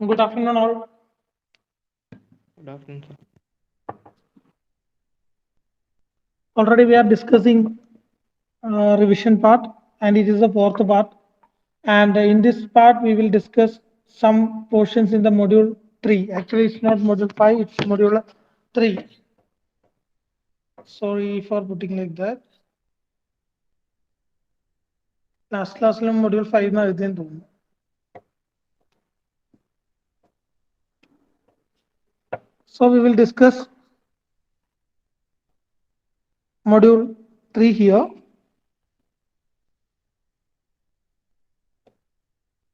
Good afternoon, all. Good afternoon, sir. Already we are discussing revision part, and it is the fourth part. And in this part, we will discuss some portions in the module 3. Actually, it's not module 5, it's module 3. Sorry for putting like that. Last class module 5 na എഴുതിയെന്ന് തോന്നുന്നു. So we will discuss module 3 here.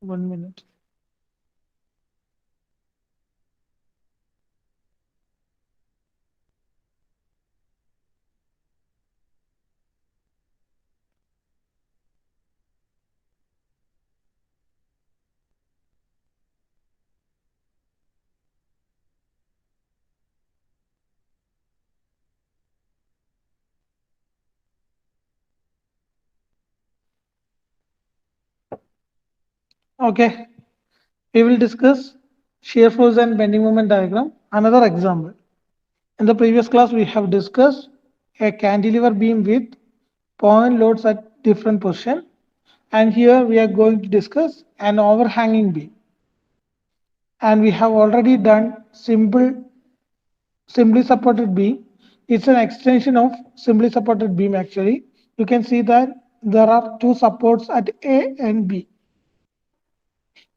1 minute. Okay, we will discuss shear force and bending moment diagram. Another example. In the previous class, we have discussed a cantilever beam with point loads at different position. And here we are going to discuss an overhanging beam. And we have already done simply supported beam. It's an extension of simply supported beam actually. You can see that there are two supports at A and B.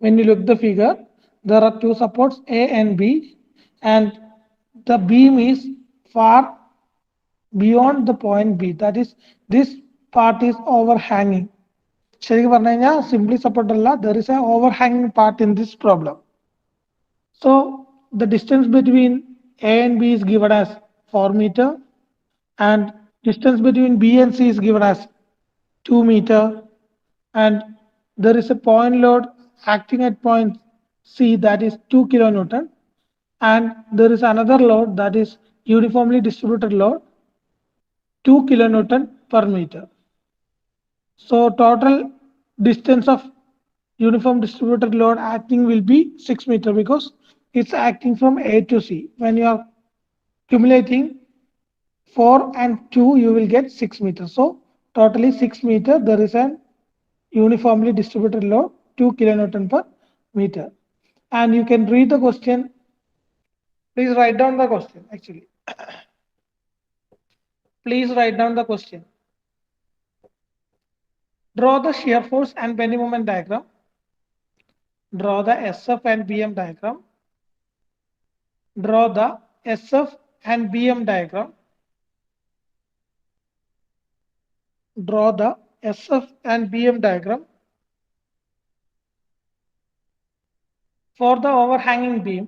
When you look the figure, there are two supports A and B, and the beam is far beyond the point B. That is, this part is overhanging. ശരിക്കും പറഞ്ഞു കഴിഞ്ഞാൽ simply support അല്ല, there is an overhanging part in this problem. So the distance between A and B is given as 4 meter, and distance between B and C is given as 2 meter, and there is a point load acting at point C, that is 2 kilonewton, and there is another load, that is uniformly distributed load, 2 kilonewton per meter. So total distance of uniform distributed load acting will be 6 meter, because it's acting from A to C. When you are accumulating 4 and 2, you will get 6 meters. So totally 6 meter, there is an uniformly distributed load 2 kilonewton per meter. And you can read the question. Please write down the question actually. Please write down the question. Draw the shear force and bending moment diagram. Draw the SF and BM diagram. Draw the SF and BM diagram. Draw the SF and BM diagram for the overhanging beam.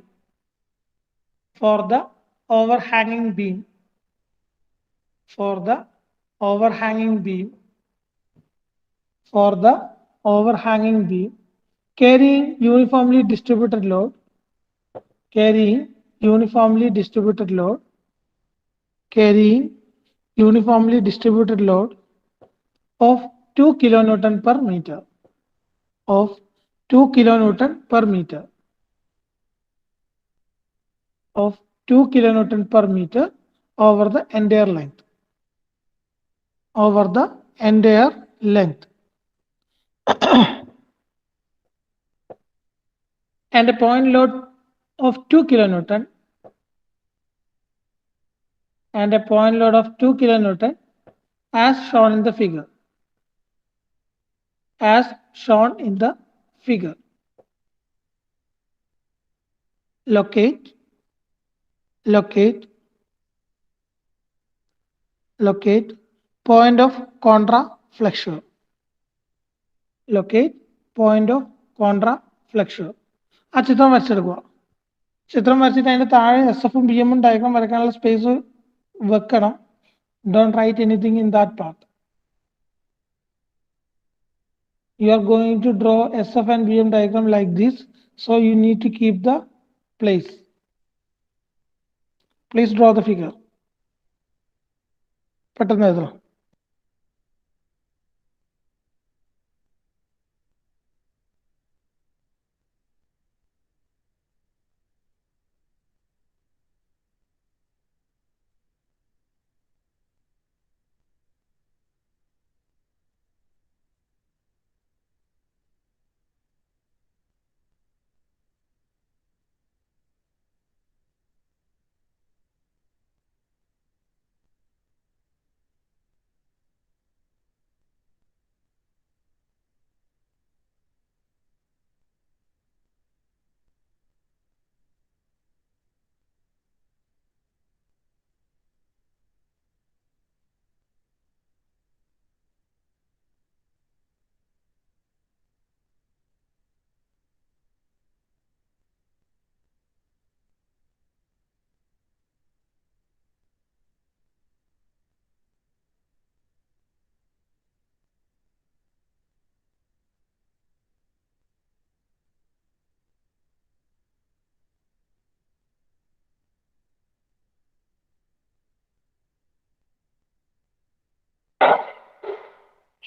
For the overhanging beam. For the overhanging beam. For the overhanging beam carrying uniformly distributed load. Carrying uniformly distributed load. Carrying uniformly distributed load of 2 kilonewton per meter. Of 2 kilonewton per meter. Of 2 kilonewton per meter over the entire length. Over the entire length. And a point load of 2 kilonewton. And a point load of 2 kilonewton as shown in the figure. As shown in the figure. Locate point of contra flexure. Locate point of contra flexure. ആ ചിത്രം വരച്ചെടുക്കുക. ചിത്രം വരച്ചിട്ട് അതിന്റെ താഴെ S എഫും B എമ്മും diagram വരയ്ക്കാനുള്ള space വെക്കണം. Don't write anything in that part. You are going to draw SF and BM diagram like this, so you need to keep the place. Please draw the figure. പെട്ടെന്ന് എഴുതണം.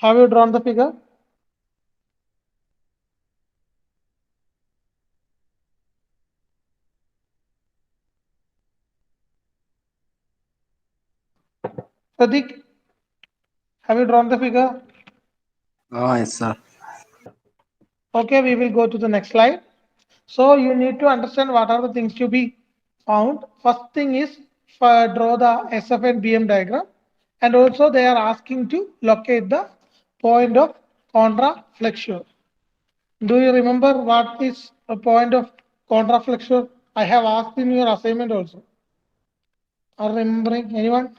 Have you drawn the figure? Pratik, have you drawn the figure? Oh, yes, sir. Okay, we will go to the next slide. So you need to understand what are the things to be found. First thing is draw the SF and BM diagram, and also they are asking to locate the point of contraflexure. Do you remember what is a point of contraflexure? I have asked in your assignment also. Are remembering anyone?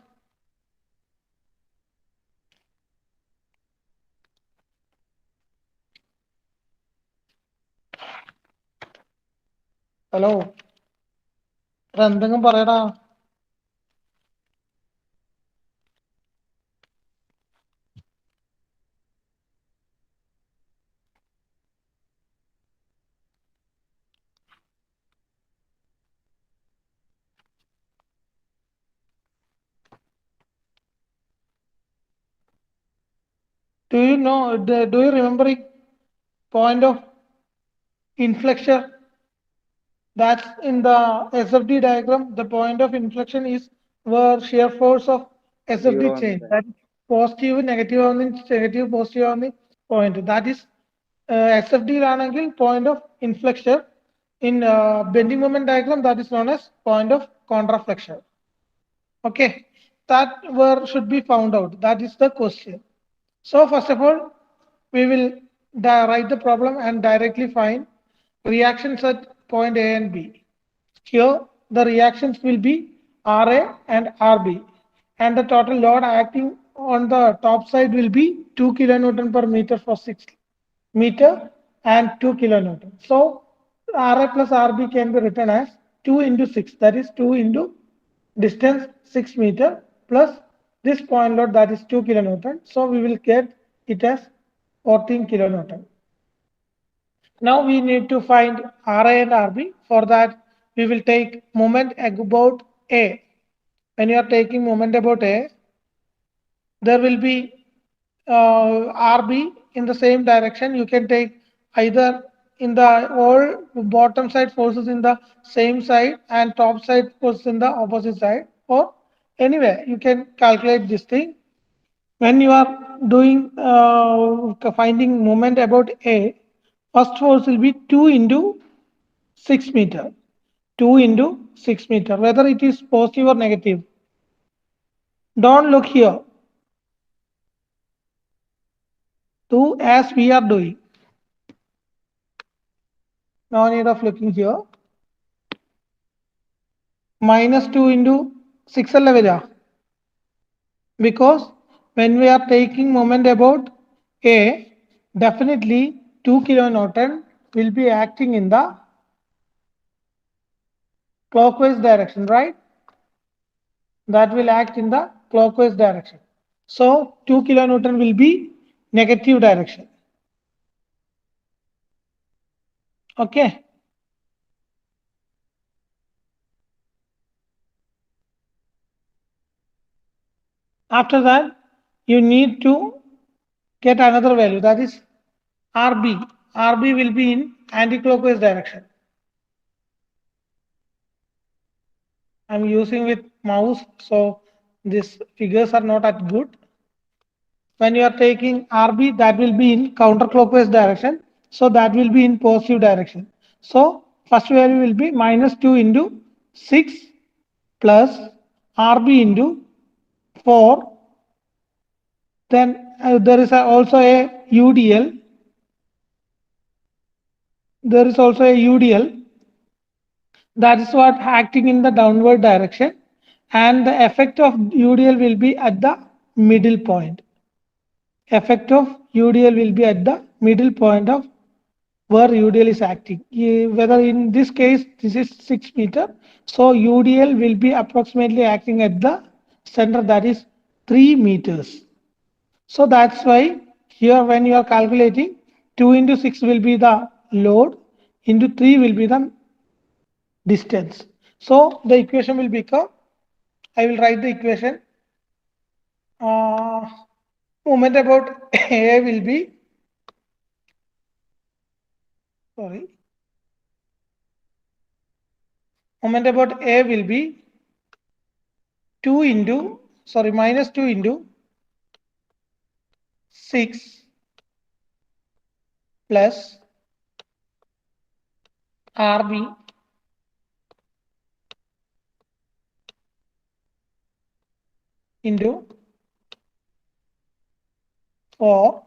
Hello. എന്തെങ്കിലും പറയടാ. Do you know? Do you remember it? Point of inflection? That's in the SFD diagram. The point of inflection is where shear force of SFD Zero on change. the That is positive, negative on the negative, positive on the point. That is SFD angle point of inflection. In bending moment diagram, that is known as point of contraflexion. Okay, that where should be found out. That is the question. So first of all, we will write the problem and directly find reactions at point A and B. Here, the reactions will be Ra and Rb, and the total load acting on the top side will be 2 kilonewton per meter for 6 meter and 2 kilonewton. So, Ra plus Rb can be written as 2 into 6, that is 2 into distance 6 meter plus this point load, that is 2 kilonewton. So, we will get it as 14 kilonewton. Now we need to find Ra and Rb. For that, we will take moment about A. When you are taking moment about A, there will be Rb in the same direction. You can take either in the all bottom side forces in the same side and top side forces in the opposite side, or anyway you can calculate this thing. When you are doing finding moment about A, first force will be 2 into 6 meter. 2 into 6 meter, whether it is positive or negative. Don't look here. Do as we are doing. No need of looking here. Minus 2 into 6 because when we are taking moment about A, definitely 2 kilonewton will be acting in the clockwise direction, right? That will act in the clockwise direction. So 2 kilonewton will be negative direction. Okay. After that, you need to get another value, that is Rb. Rb will be in anti-clockwise direction. I'm using with mouse, so these figures are not at good. When you are taking Rb, that will be in counterclockwise direction, so that will be in positive direction. So first value will be minus 2 into 6 plus Rb into 4. Then there is also a UDL. There is also a UDL. That is what acting in the downward direction, and the effect of UDL will be at the middle point. Effect of UDL will be at the middle point of where UDL is acting. Whether in this case this is 6 meter, so UDL will be approximately acting at the center, that is 3 meters. So that's why here when you are calculating, 2 into 6 will be the load, into 3 will be the distance. So the equation will become, I will write the equation. Moment about A will be, sorry, moment about A will be 2 into, sorry, minus 2 into 6 plus RB into 4,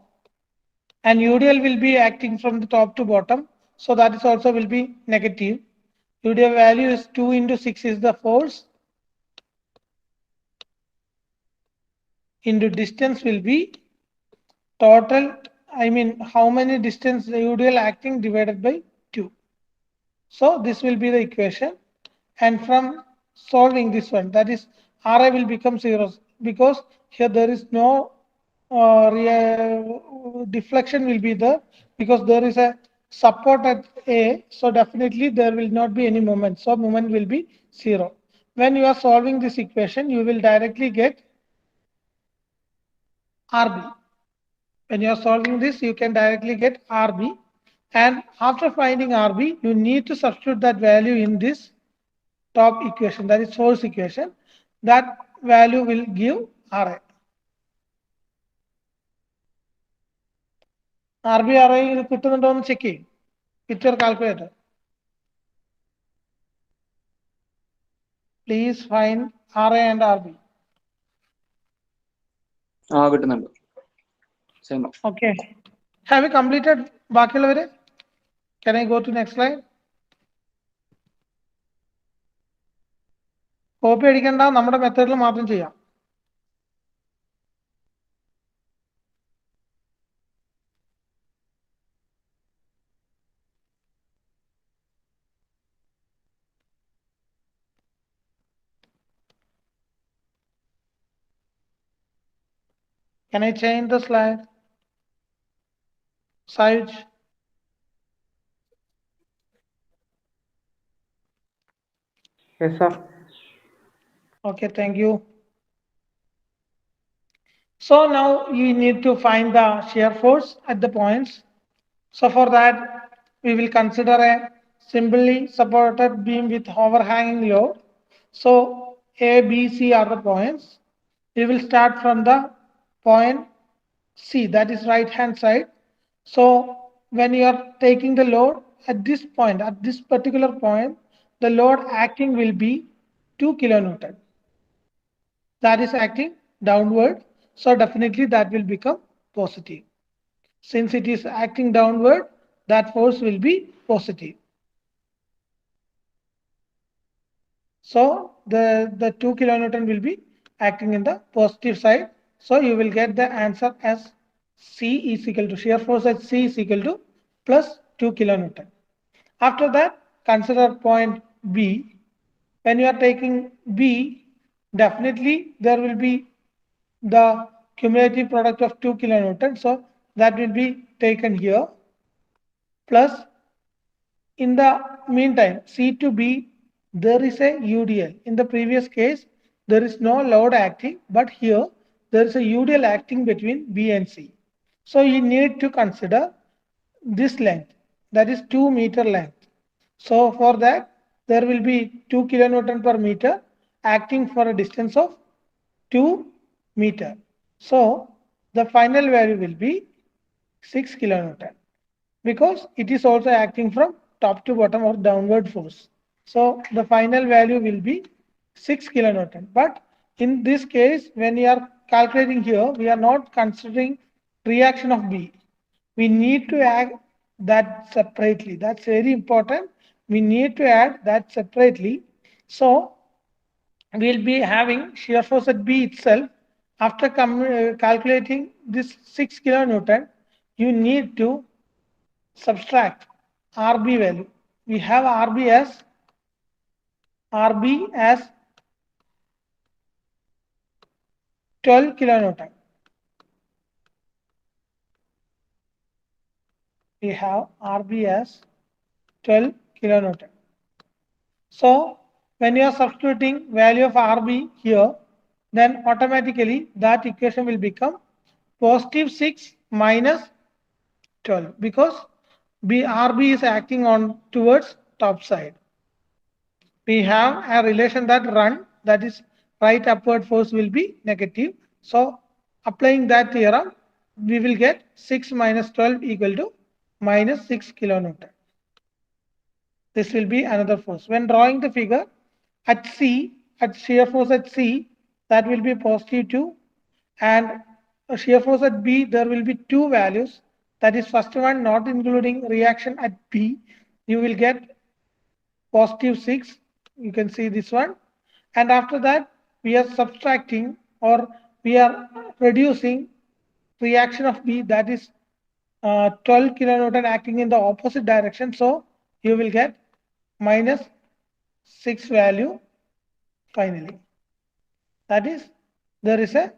and UDL will be acting from the top to bottom, so that is also will be negative. UDL value is 2 into 6 is the force, into distance will be total, I mean how many distance the UDL acting divided by 2. So this will be the equation, and from solving this one, that is Ri will become 0 because here there is no deflection will be there because there is a support at A, so definitely there will not be any moment, so moment will be 0. When you are solving this equation, you will directly get RB. When you are solving this, you can directly get RB, and after finding RB, you need to substitute that value in this top equation, that is source equation. That value will give Ri. RB Ri കിട്ടുന്നുണ്ടോ എന്ന് check ചെയ്യും with your calculator. Please find Ri and RB. കിട്ടുന്നുണ്ട്. Okay. Have you completed ബാക്കിയുള്ളവരെ? Can I go to next slide? Copy അടിക്കണ്ട, നമ്മുടെ മെത്തേഡിൽ മാത്രം ചെയ്യാം. Can I change the slide? Side. Yes, sir. Okay, thank you. So now you need to find the shear force at the points. So for that, we will consider a simply supported beam with overhanging load. So A, B, C are the points. We will start from the point C, that is right hand side. So when you are taking the load at this point, at this particular point, the load acting will be 2 kilonewton. That is acting downward. So definitely that will become positive. Since it is acting downward, that force will be positive. So the 2 kilonewton will be acting in the positive side. So you will get the answer as C is equal to shear force at C is equal to plus 2 kilonewton. After that, consider point B. When you are taking B, definitely there will be the cumulative product of 2 kilonewton. So that will be taken here. Plus, in the meantime, C to B, there is a UDL. In the previous case, there is no load acting, but here there is a UDL acting between B and C. So you need to consider this length, that is 2 meter length. So for that, there will be 2 kilonewton per meter acting for a distance of 2 meter. So the final value will be 6 kilonewton because it is also acting from top to bottom or downward force. So the final value will be 6 kilonewton. But in this case, when we are calculating here, we are not considering reaction of B. We need to add that separately. That's very important. We need to add that separately. So we'll be having shear force at B itself. After calculating this 6 kilonewton, you need to subtract RB value. We have RB as 12 kilonewton. We have RB as 12 kilonewton. So when you are substituting value of RB here, then automatically that equation will become positive 6 minus 12 because RB is acting on towards top side. We have a relation that run, that is right upward force will be negative. So applying that theorem, we will get 6 minus 12 equal to minus 6 kilonewton. This will be another force. When drawing the figure at C, at shear force at C, that will be positive 2, and shear force at B, there will be two values. That is first one not including reaction at B, you will get positive 6. You can see this one. And after that, we are subtracting or we are reducing reaction of B, that is 12 kilonewton acting in the opposite direction. So you will get minus 6 value finally. That is, there is a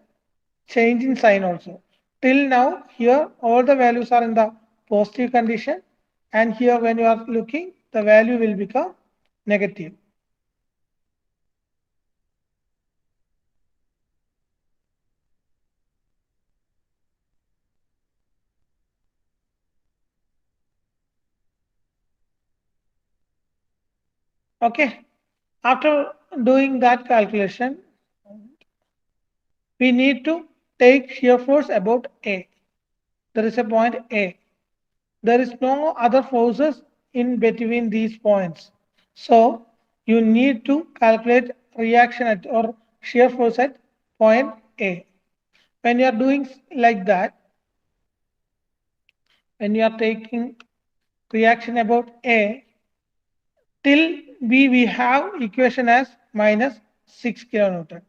change in sign also. Till now, here all the values are in the positive condition, and here when you are looking, the value will become negative. Okay, after doing that calculation, we need to take shear force about A. There is a point A. There is no other forces in between these points. So you need to calculate reaction at or shear force at point A. When you are doing like that, when you are taking reaction about A, till B we have equation as minus 6 kilonewton.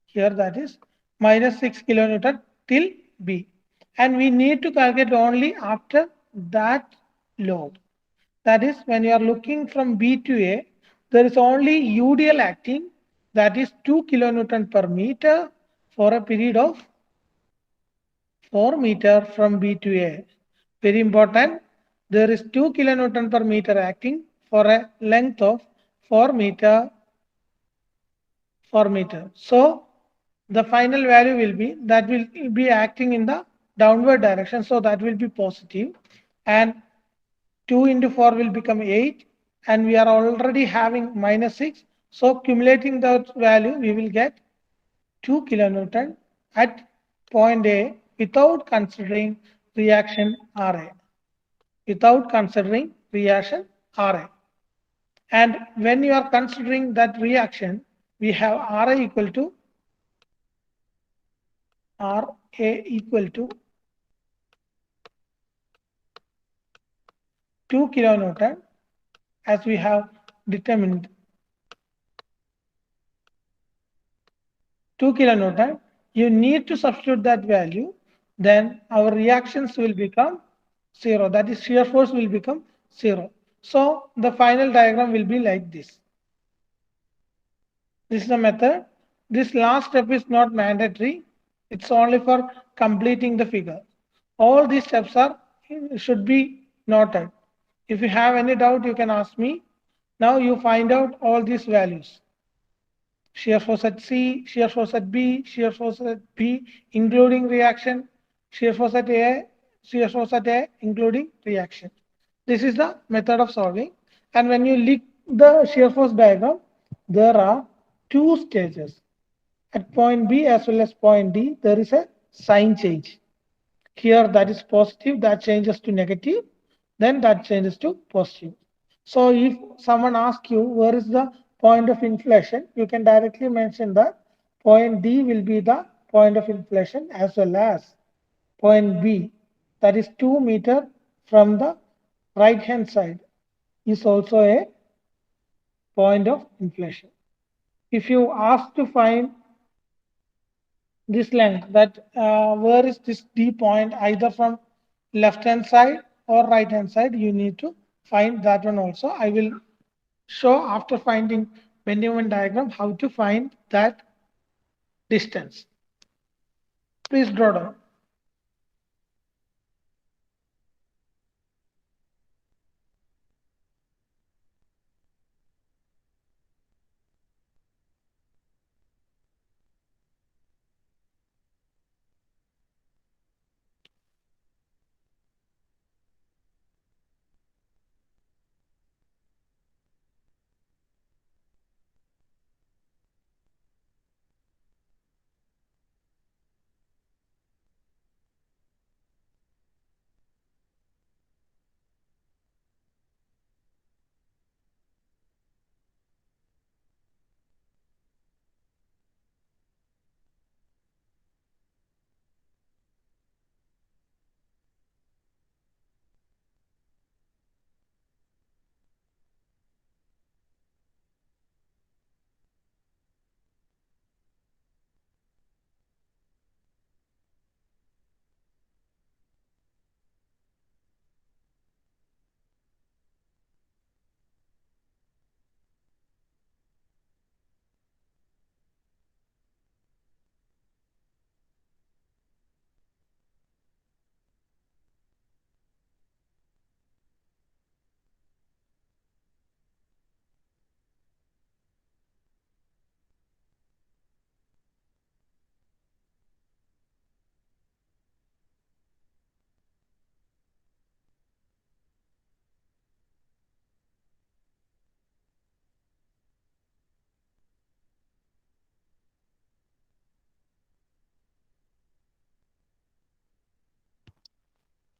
Here that is minus 6 kilonewton till B. And we need to calculate only after that load. That is, when you are looking from B to A, there is only UDL acting, that is 2 kilonewton per meter for a period of 4 meter from B to A. Very important, there is 2 kilonewton per meter acting for a length of 4 meter. So the final value will be that will be acting in the downward direction. So that will be positive, and 2 into 4 will become 8, and we are already having minus 6. So accumulating that value, we will get 2 kilonewton at point A without considering reaction RA. Without considering reaction RA. And when you are considering that reaction, we have RA equal to 2 kilonewton as we have determined 2 kilonewton. You need to substitute that value, then our reactions will become 0. That is, shear force will become 0. So the final diagram will be like this. This is the method. This last step is not mandatory. It's only for completing the figure. All these steps are should be noted. If you have any doubt, you can ask me. Now you find out all these values. Shear force at C, shear force at B, shear force at B, including reaction, shear force at A, shear force at A, including reaction. This is the method of solving. And when you look the shear force diagram, there are two stages. At point B as well as point D, there is a sign change. Here that is positive, that changes to negative, then that changes to positive. So if someone asks you where is the point of inflation, you can directly mention that point D will be the point of inflation as well as point B, that is 2 meter from the right hand side, is also a point of inflation. If you ask to find this length, that where is this D point, either from left hand side or right hand side, you need to find that one also. I will show after finding Benjamin diagram how to find that distance. Please draw down.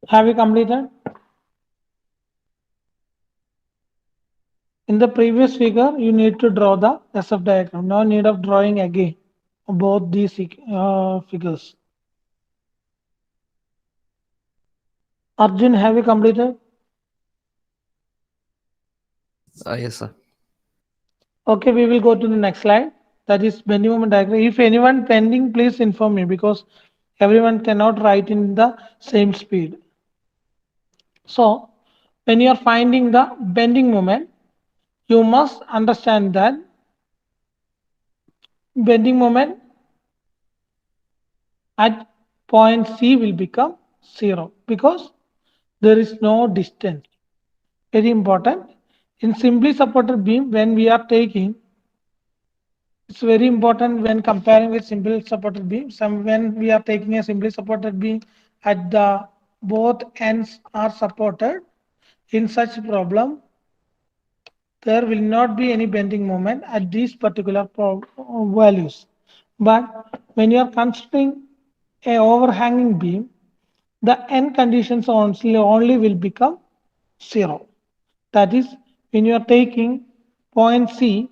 Have you completed? In the previous figure, you need to draw the SF diagram. No need of drawing again both these figures. Arjun, have you completed? Yes, sir. Okay, we will go to the next slide. That is bending moment diagram. If anyone pending, please inform me because everyone cannot write in the same speed. So, when you are finding the bending moment, you must understand that bending moment at point C will become 0 because there is no distance. Very important. In simply supported beam, when we are taking, it's very important when comparing with simply supported beam. When we are taking a simply supported beam at the both ends are supported, in such problem, there will not be any bending moment at these particular values. But when you are considering a overhanging beam, the end conditions only will become 0. That is, when you are taking point C,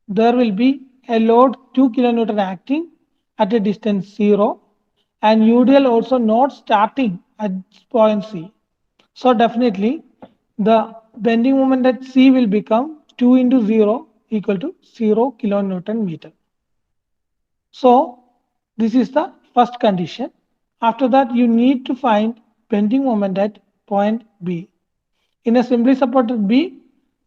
there will be a load 2 kilonewton acting at a distance 0 and UDL also not starting at point C. So definitely the bending moment at C will become 2 into 0 equal to 0 kilonewton meter. So this is the first condition. After that, you need to find bending moment at point B. In a simply supported B,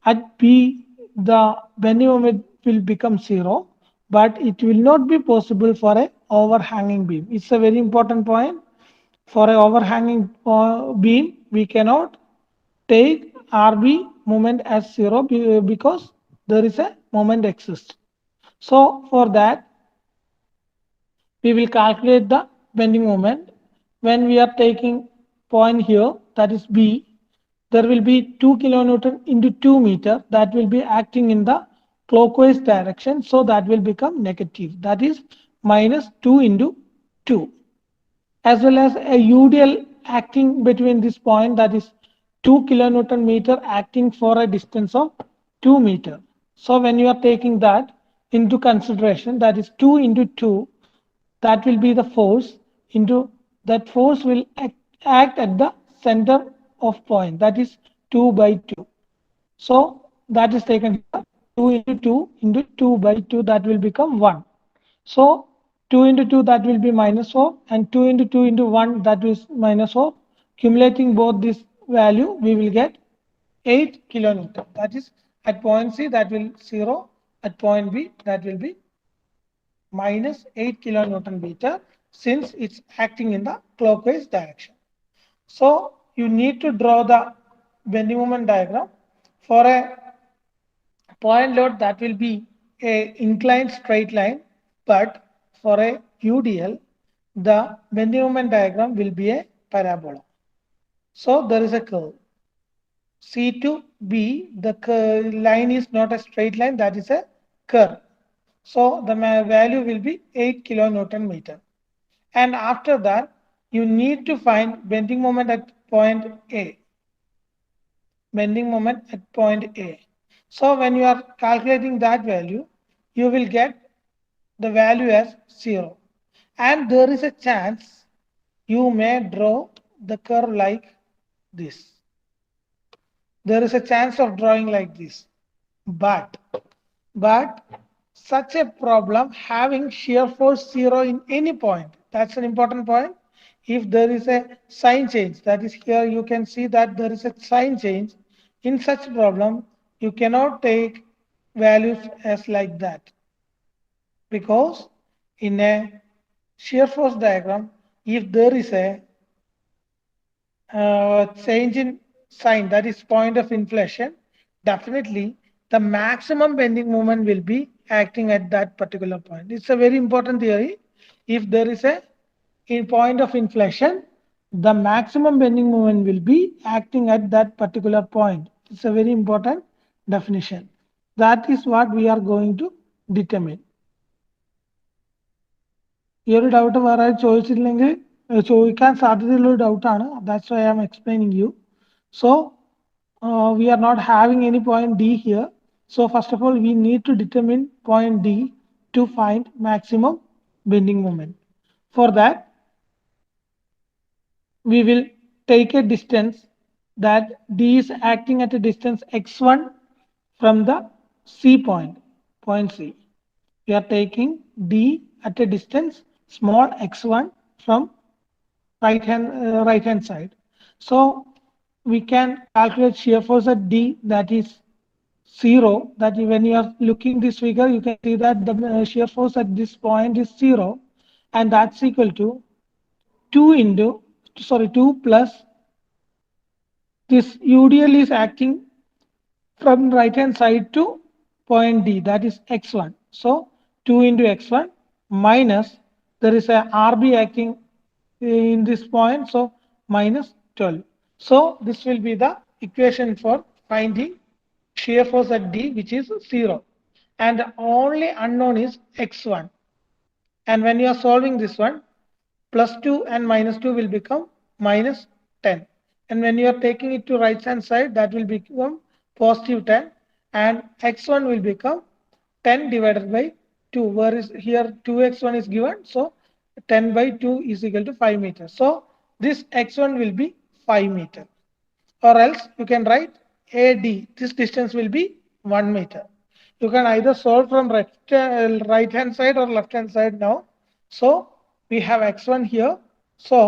at B, the bending moment will become 0, but it will not be possible for a overhanging beam. It's a very important point. For a overhanging beam, we cannot take RB moment as 0 because there is a moment exists. So for that, we will calculate the bending moment. When we are taking point here, that is B, there will be 2 kilonewton into 2 meter that will be acting in the clockwise direction. So that will become negative. That is minus 2 into 2. As well as a UDL acting between this point, that is 2 kilonewton meter acting for a distance of 2 meter. So when you are taking that into consideration, that is 2 into 2, that will be the force into that force will act at the center of point, that is 2 by 2. So that is taken here, 2 into 2 by 2, that will become 1. So 2 into 2, that will be minus 4, and 2 into 2 into 1, that is minus 4. Cumulating both this value, we will get 8 kilonewton. That is at point C, that will 0. At point B, that will be minus 8 kilonewton meter since it's acting in the clockwise direction. So you need to draw the bending moment diagram for a point load that will be a inclined straight line, but for a UDL, the bending moment diagram will be a parabola. So there is a curve. C to B, the line is not a straight line, that is a curve. So the value will be 8 kilonewton meter. And after that, you need to find bending moment at point A. Bending moment at point A. So when you are calculating that value, you will get the value as 0. And there is a chance you may draw the curve like this. There is a chance of drawing like this. But such a problem having shear force 0 in any point, that's an important point. If there is a sign change, that is here you can see that there is a sign change, in such problem you cannot take values as like that, because in a shear force diagram, if there is a change in sign, that is point of inflection, definitely the maximum bending moment will be acting at that particular point. It's a very important theory. If there is a in point of inflection, the maximum bending moment will be acting at that particular point. It's a very important definition. That is what we are going to determine. ഈ ഒരു doubt വേറെ ചോദിച്ചില്ലെങ്കിൽ ചോദിക്കാൻ സാധ്യതയുള്ള ഒരു ഡൗട്ടാണ്. That's why I am explaining you. So we are not having any point D here. So first of all, we need to determine point D to find maximum bending moment. For that, we will take a distance that D is acting at a distance x1 from the C point, point C. We are taking D at a distance small x1 from right hand side. So we can calculate shear force at D, that is 0. That when you are looking this figure, you can see that the shear force at this point is 0, and that's equal to 2 into, sorry, 2 plus this UDL is acting from right hand side to point D, that is x1. So 2 into x1 minus, there is a RB acting in this point, so minus 12. So this will be the equation for finding shear force at D, which is 0. And the only unknown is x1. And when you are solving this one, plus 2 and minus 2 will become minus 10. And when you are taking it to right hand side, that will become positive 10, and x1 will become 10 divided by 2, whereas here 2x1 is given, so 10 by 2 is equal to 5 meters. So this x1 will be 5 meter, or else you can write AD, this distance will be 1 meter. You can either solve from right hand side or left hand side now. So we have x1 here. So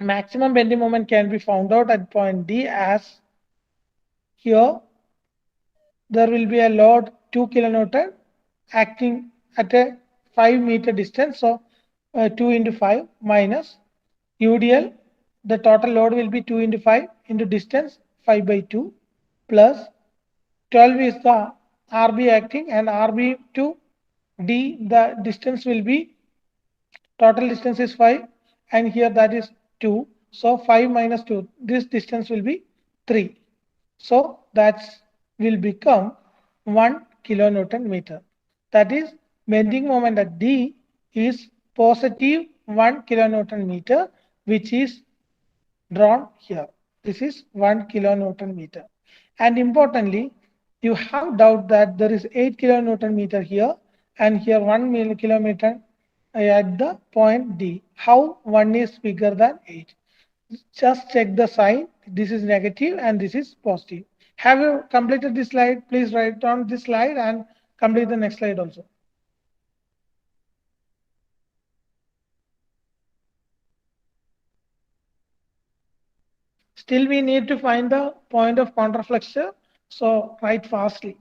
maximum bending moment can be found out at point D as here there will be a load 2 kilonewton acting at a 5 meter distance. So 2 into 5 minus UDL, the total load will be 2 into 5 into distance 5 by 2 plus 12 is the RB acting, and RB to D, the distance will be, total distance is 5, and here that is 2. So 5 minus 2, this distance will be 3. So that will become 1 kilonewton meter. That is, bending moment at D is positive 1 kilonewton meter, which is drawn here. This is 1 kilonewton meter. And importantly, you have doubt that there is 8 kilonewton meter here and here 1 kilometer at the point D. How 1 is bigger than 8? Just check the sign. This is negative and this is positive. Have you completed this slide? Please write down this slide and complete the next slide also. Still, we need to find the point of counterflexure. So write fastly.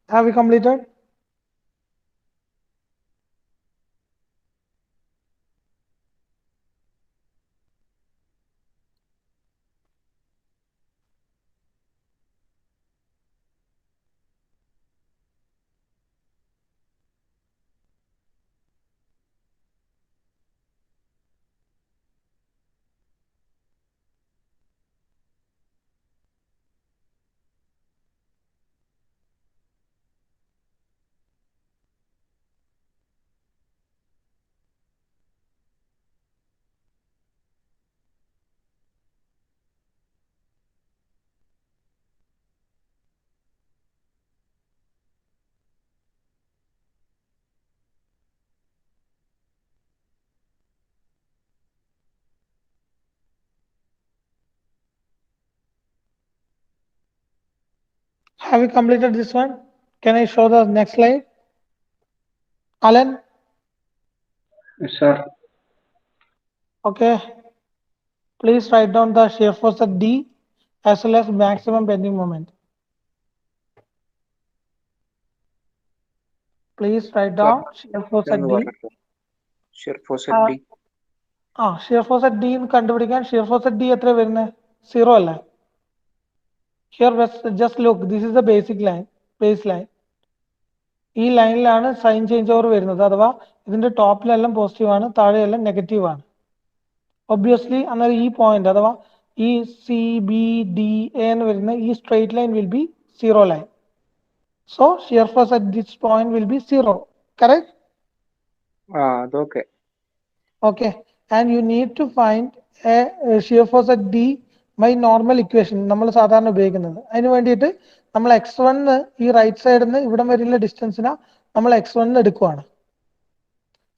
Have we completed? Have you completed this one? Can I show the next slide? Alan? Yes, sir. Okay. Please write down the shear force at D as well as maximum bending moment. Please write Sir, down shear force at D. shear force at D. Shear force at D കണ്ടുപിടിക്കാൻ shear force at D എത്ര വരുന്നത്? 0 അല്ലേ? Here just look, this is the basic line, baseline. ഈ ലൈനിലാണ് sign change over വരുന്നത്, അഥവാ ഇതിന്റെ ടോപ്പിലെല്ലാം positive ആണ്, താഴെയെല്ലാം negative ആണ്. ഒബ്വിയസ്ലി അന്നേരം ഈ പോയിന്റ് അഥവാ ഈ സി ബി ഡി എ എന്ന് വരുന്ന ഈ straight line will be zero line. So shear force at this point will be 0, correct? Okay. Okay, and you need to find a shear force at D by normal equation. നമ്മൾ സാധാരണ ഉപയോഗിക്കുന്നത് അതിന് വേണ്ടിയിട്ട് നമ്മൾ x1 ഈ right സൈഡിൽ നിന്ന് ഇവിടം വരെയുള്ള ഡിസ്റ്റൻസിനെ നമ്മൾ x1 എടുക്കുവാണ്.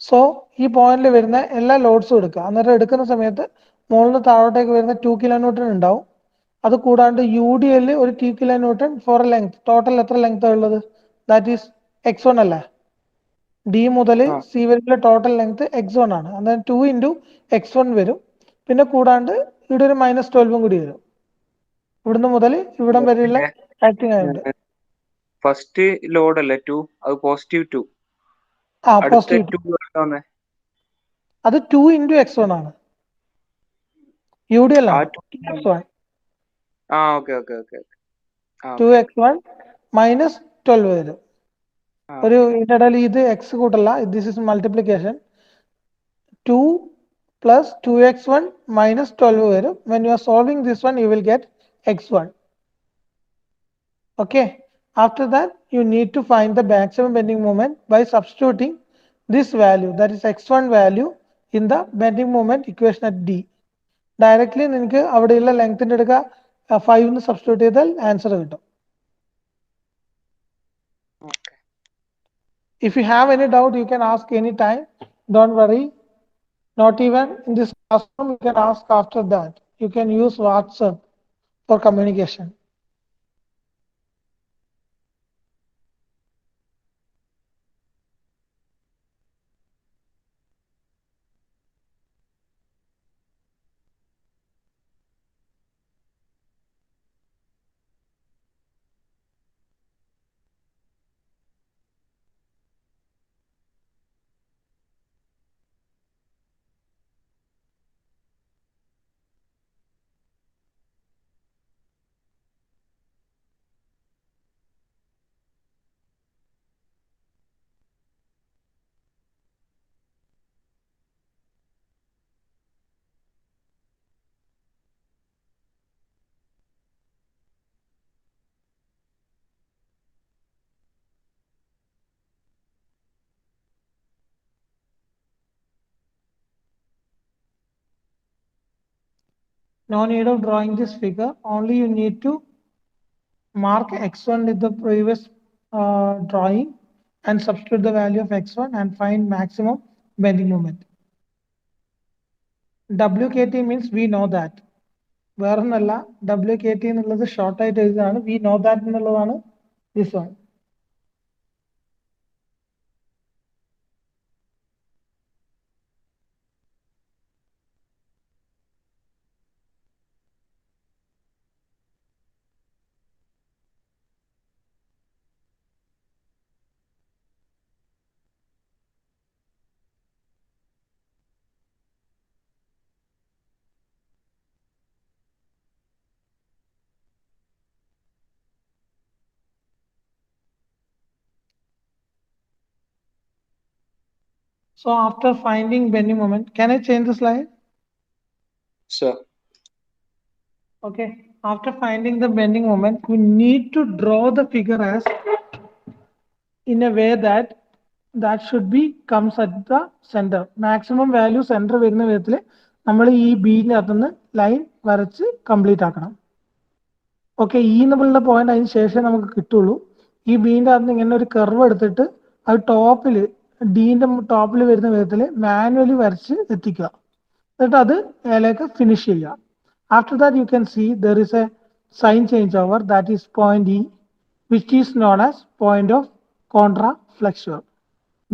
സോ ഈ പോയിന്റിൽ വരുന്ന എല്ലാ ലോഡ്സും എടുക്കുക. അന്നേരം എടുക്കുന്ന സമയത്ത് മുകളിൽ നിന്ന് താഴോട്ടേക്ക് വരുന്ന 2 കിലോ ന്യൂട്ടൺ ഉണ്ടാവും. അത് കൂടാണ്ട് യു ഡി എൽ ഒരു 2 kilo newton for length. Total എത്ര ലെങ്ത് ഉള്ളത്? ദാറ്റ് ഈസ് x1 അല്ലേ? ഡി മുതൽ സി വരെയുള്ള ടോട്ടൽ ലെങ്ത് x1 ആണ്. അന്നേരം 2 ഇൻറ്റു x1 വരും. പിന്നെ കൂടാണ്ട് ഇവിടെ ഒരു -12 കൂടി വരും. ഇവിടുന്ന് മുതൽ ഇവിടം വരെയുള്ള ആക്ടിങ് ആയിട്ട് ഫസ്റ്റ് ലോഡ് അല്ലേ 2, അത് +2. പോസിറ്റീവ്. അത് 2 ഇൻറ്റു x1 ആണ്. യു ഡി എൽ ആണ്. 2x1 -12 വരും. ഒരു ഇതിനിടയിൽ ഇത് എക്സ് കൂട്ടല്ല, this is multiplication. 2 plus 2x1 minus 12 വരും. When you are solving this one, you will get x1. Okay. After that, you need to find the maximum bending moment by substituting this value, that is x1 value, in the bending moment equation at D. Directly നിങ്ങൾക്ക് അവിടെയുള്ള ലെങ്ത്തിന്റെ എടുക്കുക 5 എന്ന് substitute ചെയ്താൽ answer കിട്ടും. If you have any doubt, you can ask any time. Don't worry. Not even in this classroom, you can ask after that. You can use WhatsApp for communication. No need of drawing this figure. Only you need to mark x1 with the previous drawing and substitute the value of x1 and find maximum bending moment. WKT means we know that. വേറൊന്നല്ല, WKT എന്നുള്ളത് short ആയിട്ട് എഴുതുകയാണ്. We know that എന്നുള്ളതാണ് this one. So after finding bending moment, can I change the slide? Sir. Okay. After finding the bending moment, we need to draw the figure as in a way that should be comes at the center. Maximum value center വരുന്ന വിധത്തിൽ നമ്മൾ ഈ ബിന്റെ അകത്തുനിന്ന് line വരച്ച് complete ആക്കണം. Okay, ഈ എന്നുള്ള point അതിന് ശേഷം നമുക്ക് കിട്ടുള്ളൂ. ഈ ബിന്റെ അകത്ത് ഇങ്ങനെ ഒരു കർവ് എടുത്തിട്ട് അത് ടോപ്പിൽ ഡിന്റെ ടോപ്പിൽ വരുന്ന വിധത്തിൽ മാനുവലി വരച്ച് എത്തിക്കുക. എന്നിട്ട് അത് അതിലേക്ക് ഫിനിഷ് ചെയ്യുക. After that, you can see there is a sign change over, that is point E. which is known as point of contraflexure.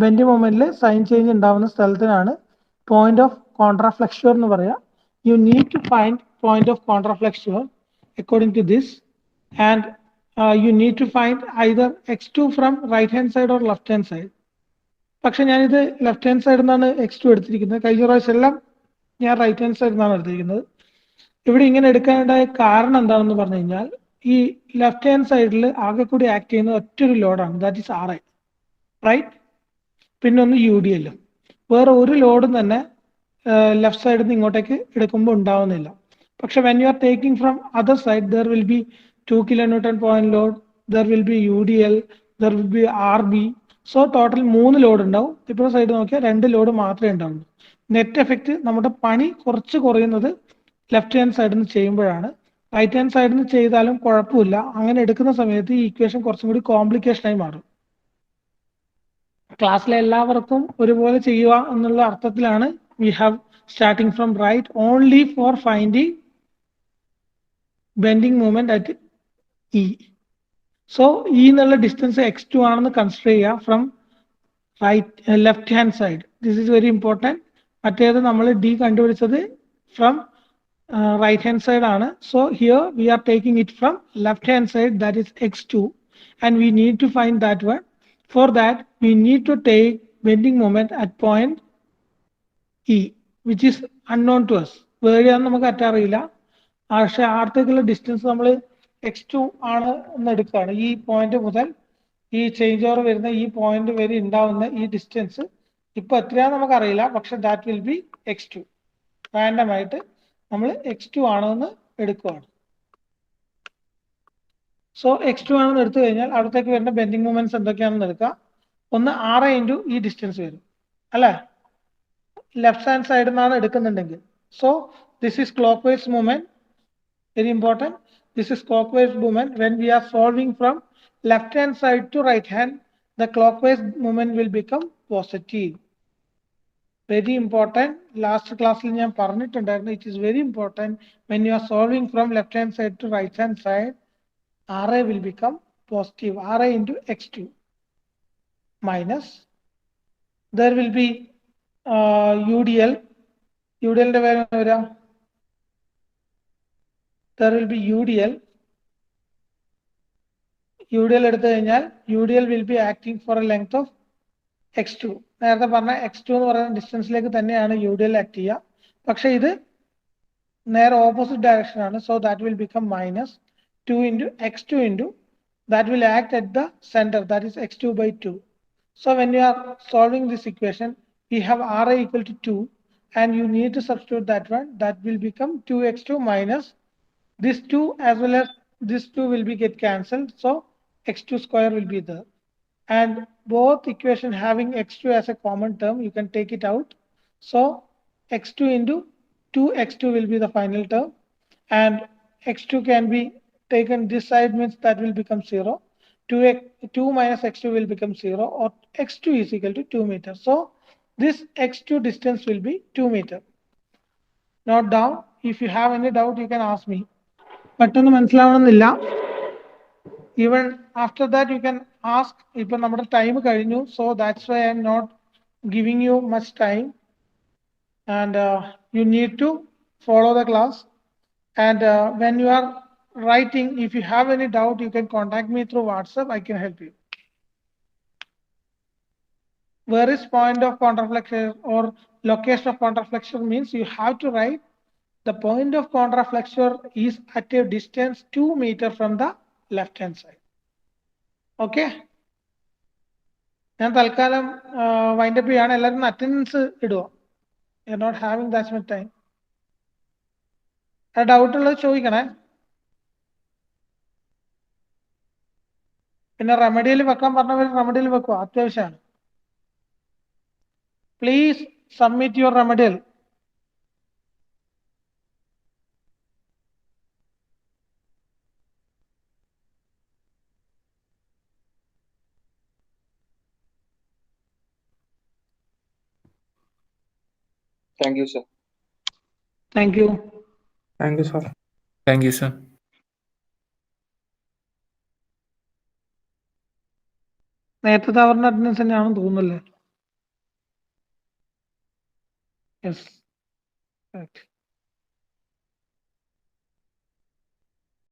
Bend മൊമെന്റിൽ സൈൻ ചേഞ്ച് ഉണ്ടാവുന്ന സ്ഥലത്തിനാണ് പോയിന്റ് ഓഫ് കോൺട്രാഫ്ലെക്സ്യൂർ എന്ന് പറയുക. You need to find point of contraflexure according to this and you need to find either x2 from right hand side or left hand side. പക്ഷെ ഞാനിത് left hand സൈഡിൽ നിന്നാണ് x2 എടുത്തിരിക്കുന്നത്. കഴിഞ്ഞ പ്രാവശ്യം എല്ലാം ഞാൻ റൈറ്റ് ഹാൻഡ് സൈഡിൽ നിന്നാണ് എടുത്തിരിക്കുന്നത്. ഇവിടെ ഇങ്ങനെ എടുക്കാനുണ്ടായ കാരണം എന്താണെന്ന് പറഞ്ഞു കഴിഞ്ഞാൽ ഈ ലെഫ്റ്റ് ഹാൻഡ് സൈഡിൽ ആകെ കൂടി ആക്ട് ചെയ്യുന്നത് ഒറ്റൊരു ലോഡാണ്, ദാറ്റ് ഈസ് RI, റൈറ്റ്. പിന്നെ ഒന്ന് UDL. വേറെ ഒരു ലോഡും തന്നെ ലെഫ്റ്റ് സൈഡിൽ നിന്ന് ഇങ്ങോട്ടേക്ക് എടുക്കുമ്പോൾ ഉണ്ടാവുന്നില്ല. പക്ഷെ when you are taking from other side there will be 2 kN point load, there will be UDL, there will be RB. So total 3 load ഉണ്ടാവും. ഇപ്പോൾ സൈഡ് നോക്കിയാൽ 2 ലോഡ് മാത്രമേ ഉണ്ടാവുള്ളൂ. നെറ്റ് എഫക്റ്റ് നമ്മുടെ പണി കുറച്ച് കുറയുന്നത് ലെഫ്റ്റ് ഹാൻഡ് സൈഡിൽ നിന്ന് ചെയ്യുമ്പോഴാണ്. റൈറ്റ് ഹാൻഡ് സൈഡിൽ നിന്ന് ചെയ്താലും കുഴപ്പമില്ല. അങ്ങനെ എടുക്കുന്ന സമയത്ത് ഈ ഇക്വേഷൻ കുറച്ചും കൂടി കോംപ്ലിക്കേഷനായി മാറും. ക്ലാസ്സിലെ എല്ലാവർക്കും ഒരുപോലെ ചെയ്യുക എന്നുള്ള അർത്ഥത്തിലാണ് we have starting from right only for finding bending movement at E. So ഈ എന്നുള്ള ഡിസ്റ്റൻസ് x2 ആണെന്ന് കൺസിഡർ ചെയ്യുക from right left hand side. This is very important. മറ്റേത് നമ്മൾ ഡി കണ്ടുപിടിച്ചത് ഫ്രം right hand side ആണ്. So here we are taking it from left hand side, that is x2, and we need to find that one. For that we need to take bending moment at point E, which is unknown to us. വേറെയാണെന്ന് നമുക്ക് അറിയില്ല. പക്ഷേ അടുത്തേക്കുള്ള distance നമ്മൾ x2 ആണ് എന്ന് എടുക്കുകയാണ്. ഈ point മുതൽ ഈ ചേഞ്ച് ഓവർ വരുന്ന ഈ പോയിന്റ് വരെ ഉണ്ടാവുന്ന ഈ ഡിസ്റ്റൻസ് ഇപ്പൊ എത്രയാണെന്ന് നമുക്ക് അറിയില്ല. പക്ഷെ that will be x2. Random ആയിട്ട് നമ്മൾ x2 ആണെന്ന് എടുക്കുകയാണ്. സോ x2 ആണെന്ന് എടുത്തു കഴിഞ്ഞാൽ അടുത്തേക്ക് വരുന്ന ബെൻഡിങ് മൂവ്മെന്റ്സ് എന്തൊക്കെയാണെന്ന് എടുക്കാം. ഒന്ന് 6 ഇൻറ്റു ഈ ഡിസ്റ്റൻസ് വരും അല്ലേ, ലെഫ്റ്റ് ഹാൻഡ് സൈഡിൽ നിന്നാണ് എടുക്കുന്നുണ്ടെങ്കിൽ. So this is clockwise movement, very important. This is clockwise movement. When we are solving from left hand side to right hand, the clockwise movement will become positive. Very important. Last class ഞാൻ പറഞ്ഞിട്ടുണ്ടായിരുന്നു, it is very important when you are solving from left hand side to right hand side, RA will become positive. RA into x2 minus there will be UDL. UDL ന്റെ value വരാ, there will be UDL. UDL എടുത്തു കഴിഞ്ഞാൽ UDL will be acting for a length of x2. നേരത്തെ പറഞ്ഞ x2 എന്ന് പറയുന്ന ഡിസ്റ്റൻസിലേക്ക് തന്നെയാണ് UDL act ചെയ്യുക. പക്ഷെ ഇത് നേരെ ഓപ്പോസിറ്റ് ഡയറക്ഷൻ ആണ്. So that will become minus 2 into x2 into that will act at the center, that is x2 by 2. So when you are solving this equation, we have RA equal to 2 and you need to substitute that one. That will become 2x2 minus this 2 as well as this 2 will be get cancelled. So x2 square will be there. And both equation having x2 as a common term, you can take it out. So x2 into 2x2 will be the final term, and x2 can be taken this side, means that will become 0. 2 minus x2 will become 0, or x2 is equal to 2 meters. So this x2 distance will be 2 meters. Note down. If you have any doubt, you can ask me. പെട്ടെന്ന് മനസ്സിലാവണമെന്നില്ല. Even after that you can ask. ഇപ്പൊ നമ്മുടെ time കഴിഞ്ഞു, so that's why I'm not giving you much time, and you need to follow the class. And when you are writing, if you have any doubt, you can contact me through WhatsApp. I can help you. Where is point of contraflexure or location of contraflexure means you have to write the point of contraflexure is at a distance 2 meters from the left hand side. Okay, ഞാൻ തൽക്കാലം wind up ചെയ്യാണ്. എല്ലാവരും attendance ഇടുക. You are not having that much time. Doubt ഉള്ളത് ചോദിക്കണേ. പിന്നെ റെമഡിയിൽ വെക്കാൻ പറഞ്ഞവർ റെമഡിയിൽ വെക്കുക, അത്യാവശ്യമാണ്. Please submit your remedial. Thank you, sir. Thank you. Thank you, sir. Thank you, sir. നേരത്തെ അവരുടെ അറ്റൻഡൻസ് തന്നെയാണെന്ന് തോന്നുന്നല്ലേ? യെസ്.